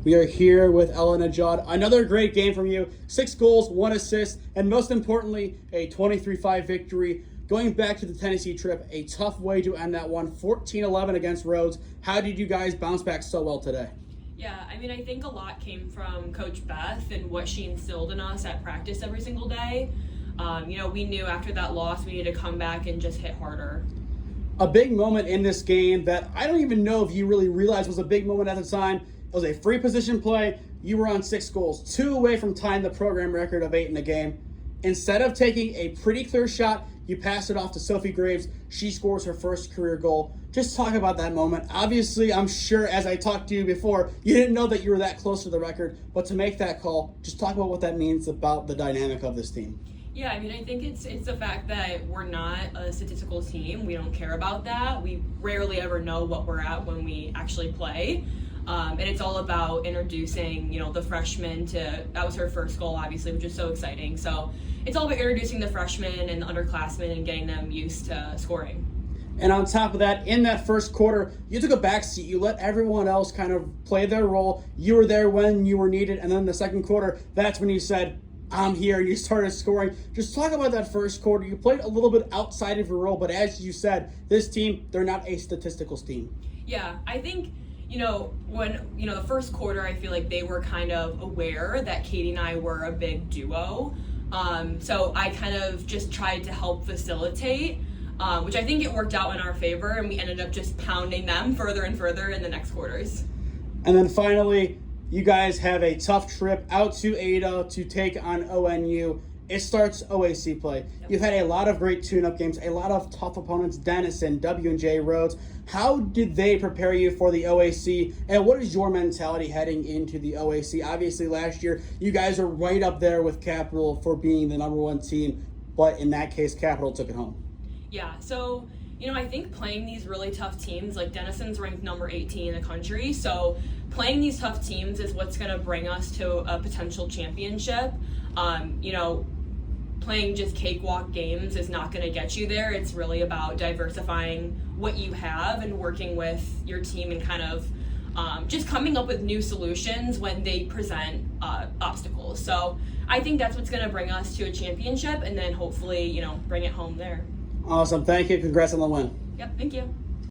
We are here with Nejad. Another great game from you. 6 goals, 1 assist, and most importantly, a 23-5 victory. Going back to the Tennessee trip, a tough way to end that one, 14-11 against Rhodes. How did you guys bounce back so well today? Yeah, I think a lot came from Coach Beth and what she instilled in us at practice every single day. We knew after that loss we needed to come back and just hit harder. A big moment in this game that I don't even know if you really realized was a big moment at the time. It was a free position play. You were on 6 goals, 2 away from tying the program record of 8 in the game. Instead of taking a pretty clear shot, you pass it off to Sophie Graves. She scores her first career goal. Just talk about that moment. Obviously, I'm sure as I talked to you before, you didn't know that you were that close to the record, but to make that call, just talk about what that means about the dynamic of this team. Yeah, I think it's the fact that we're not a statistical team. We don't care about that. We rarely ever know what we're at when we actually play. And it's all about introducing, the freshman that was her first goal, obviously, which is so exciting. So it's all about introducing the freshmen and the underclassmen and getting them used to scoring. And on top of that, in that first quarter, you took a backseat. You let everyone else kind of play their role. You were there when you were needed. And then in the second quarter, that's when you said, I'm here, and you started scoring. Just talk about that first quarter. You played a little bit outside of your role, but as you said, this team, they're not a statistical team. Yeah, I think when the first quarter, I feel like they were kind of aware that Katie and I were a big duo. So I kind of just tried to help facilitate, which I think it worked out in our favor, and we ended up just pounding them further and further in the next quarters. And then finally, you guys have a tough trip out to Ada to take on ONU. It starts OAC play. Yep. You've had a lot of great tune-up games, a lot of tough opponents, Denison, W&J, Rhodes. How did they prepare you for the OAC, and what is your mentality heading into the OAC? Obviously, last year, you guys are right up there with Capital for being the #1 team, but in that case, Capital took it home. Yeah, so I think playing these really tough teams, like Denison's ranked number 18 in the country, so playing these tough teams is what's going to bring us to a potential championship. Playing just cakewalk games is not going to get you there. It's really about diversifying what you have and working with your team and kind of just coming up with new solutions when they present obstacles. So I think that's what's going to bring us to a championship, and then hopefully, bring it home there. Awesome. Thank you. Congrats on the win. Yep, thank you.